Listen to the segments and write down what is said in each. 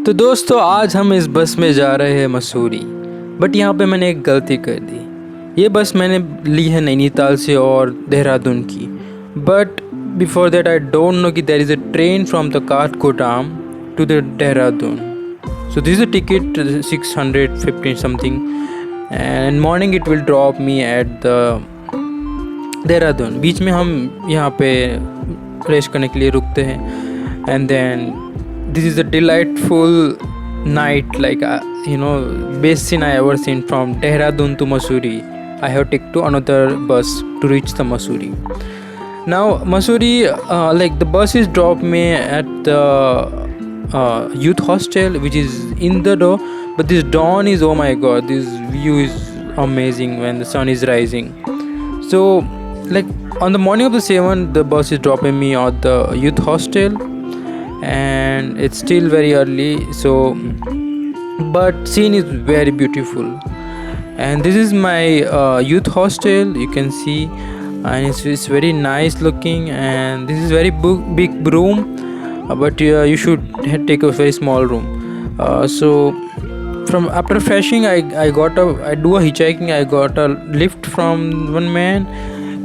तो दोस्तों आज हम इस बस में जा रहे हैं मसूरी। बट यहाँ पे मैंने एक गलती कर दी। ये बस मैंने ली है नैनीताल से और देहरादून की। But before that I don't know कि there is a train from the Kathgodam to the Dehradun. So this is a ticket 615 something and morning it will drop me at the Dehradun. बीच में हम यहाँ पे फ्रेश करने के लिए रुकते हैं and then this is a delightful night, like best scene I ever seen. From Dehradun to Mussoorie, I have take to another bus to reach the Mussoorie. Now Mussoorie, like the bus is drop me at the youth hostel which is in the door. But this dawn is, oh my god, this view is amazing when the sun is rising. So like on the morning of the 7th the bus is dropping me at the youth hostel and it's still very early, so but scene is very beautiful. And this is my youth hostel, you can see, and it's very nice looking, and this is very big room, but you should take a very small room. So from after freshing I do a hitchhiking. I got a lift from one man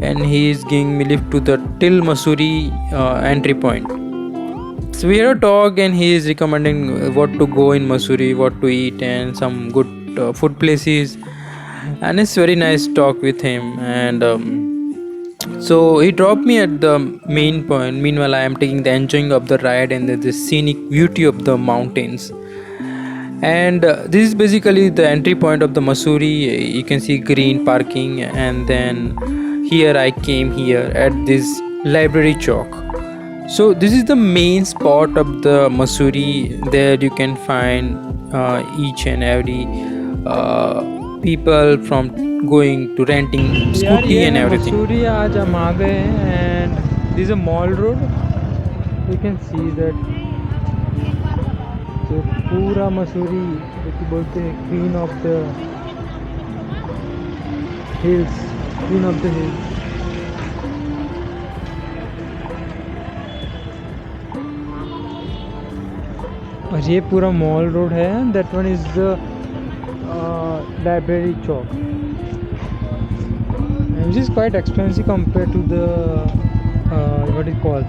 and he is giving me lift to the till Mussoorie entry point. So we had a talk and he is recommending what to go in Mussoorie, what to eat and some good food places, and it's very nice talk with him. And so he dropped me at the main point. Meanwhile I am taking the enjoying of the ride and the scenic beauty of the mountains. And this is basically the entry point of the Mussoorie. You can see green parking, and then here I came here at this library chalk. So this is the main spot of the Mussoorie. There you can find each and every people from going to renting scooty and everything. Mussoorie आज हम आ गए हैं and this is a mall road. You can see that. So पूरा Mussoorie जो कि बोलते हैं queen of the hills. और ये पूरा मॉल रोड है. That one is the library Chowk, which is quite expensive compare to the what is called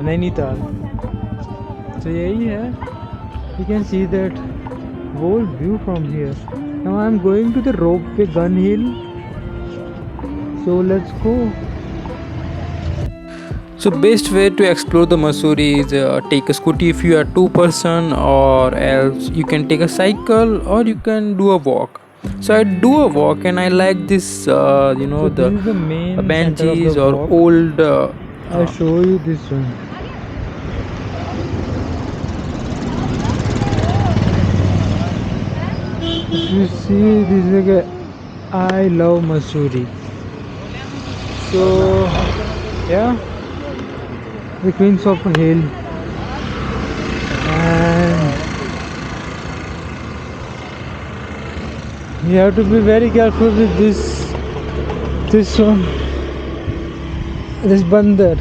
Nainital. तो यही है. You can see that whole view from here. Now I am going to the ropeway Gun Hill. So let's go. So best way to explore the Mussoorie is take a scooty if you are 2 person, or else you can take a cycle or you can do a walk. So I do a walk and I like this so the main benches or old I'll show you this one. If you see, this is like I love Mussoorie. So yeah, the Queens of Hill, and you have to be very careful with this one, this bandar.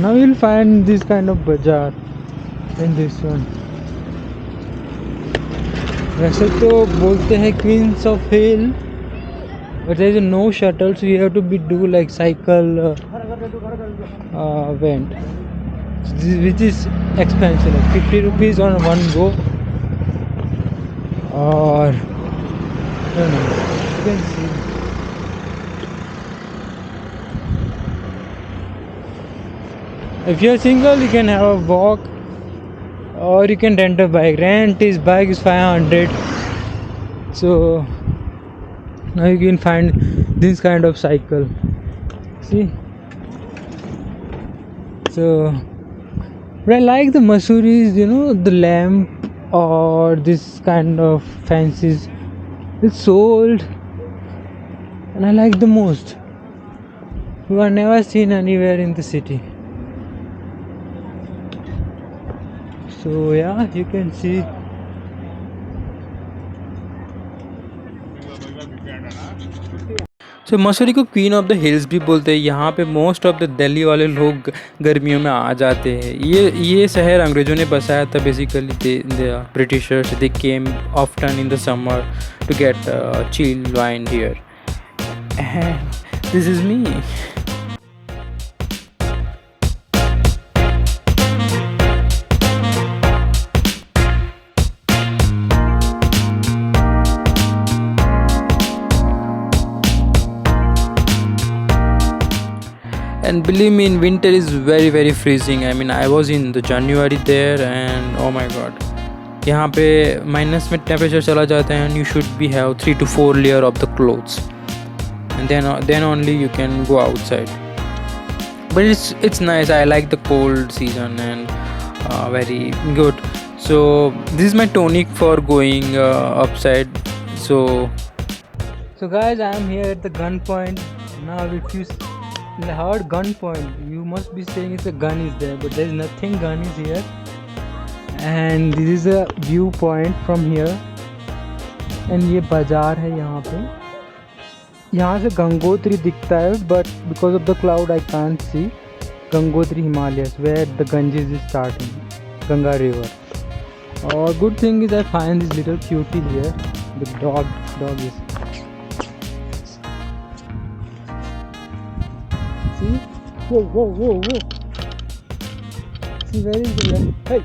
Now you'll find this kind of bazaar in this one. वैसे तो बोलते हैं Queens of Hill, but there is no shuttle, so you have to do like cycle went, which is expensive, like 50 rupees on one go, or I don't know. You can see. If you're single, you can have a walk, or you can rent a bike. Bike is 500. So now you can find this kind of cycle. See. So, but I like the Mussoories, the lamp or this kind of fancies. It's so old and I like the most. You are never seen anywhere in the city. So yeah, you can see. सो मसूरी को queen of the hills भी बोलते हैं। यहाँ पे most of the Delhi वाले लोग गर्मियों में आ जाते हैं। ये शहर अंग्रेज़ों ने बसाया था। Basically the britishers they came often in the summer to get chill wine here. This is me. And believe me, in winter is very freezing. I mean, I was in the January there and oh my god, यहाँ पे minus में temperature चला जाता है and you should be have 3 to 4 layer of the clothes and then only you can go outside. But it's nice. I like the cold season and very good. So this is my tonic for going upside. So guys, I am here at the gun point now. If you heard gun point, you must be saying it's a gun is there, but there is nothing gun is here. And this is a view point from here. And ये बाजार है यहाँ पे। यहाँ से गंगोत्री दिखता है, but because of the cloud I can't see Gangotri Himalayas where the Ganges is starting, Ganga river. Good thing is I find this little cutie here. The dog is. See? Whoa. See, where is the gun? Hey!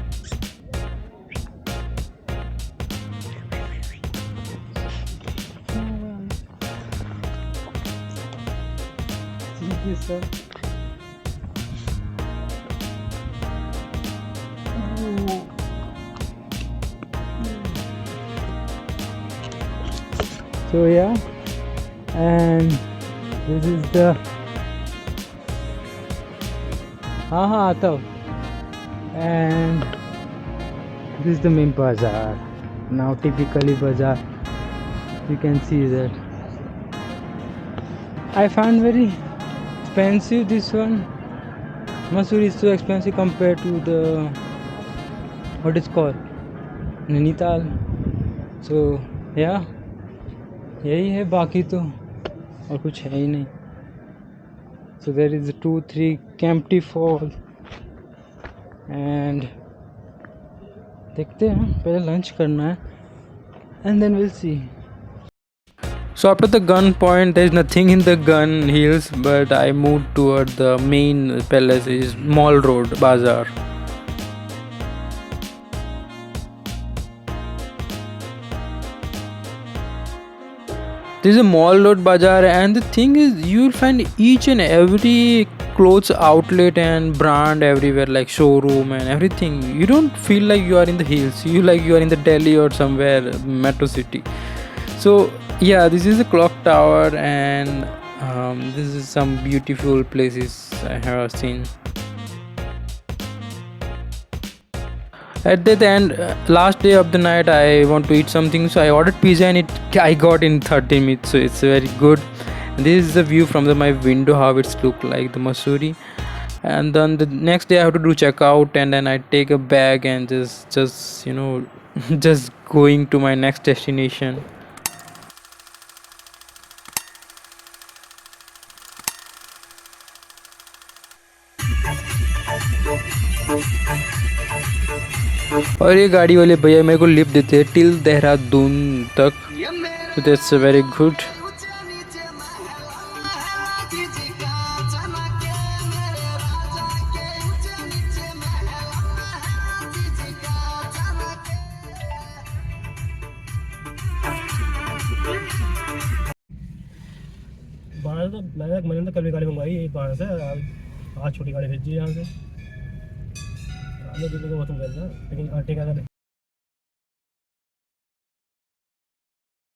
See this, sir? So yeah, and this is the आता हूँ। And this is the main bazaar. Now typically bazaar, you can see that. I found very expensive this one. Mussoorie is so expensive compared to the what is called Nainital. So yeah, यही है, बाकी तो और कुछ है ही नहीं. So there is 2-3 Kempty Fall and देखते हैं, पहले लंच करना है and then we'll see. So after the gun point, there is nothing in the gun hills, but I moved toward the main palace, is Mall Road Bazaar. This is a Mall Road Bazaar, and the thing is, you will find each and every clothes outlet and brand everywhere, like showroom and everything. You don't feel like you are in the hills. You like you are in the Delhi or somewhere metro city. So yeah, this is a clock tower, and this is some beautiful places I have seen. At the end, last day of the night, I want to eat something, so I ordered pizza and I got in 30 minutes, so it's very good. And this is the view from my window, how it's look like the Mussoorie. And then the next day I have to do checkout, and then I take a bag and just you know just going to my next destination. और ये गाड़ी वाले भैया मेरे को lift देते हैं till Dehradun तक, so that's very good. मैंने तो कल गाड़ी मंगवाई यही बाहर से, आज छोटी गाड़ी भेजी यहाँ से। लेकिन आटे का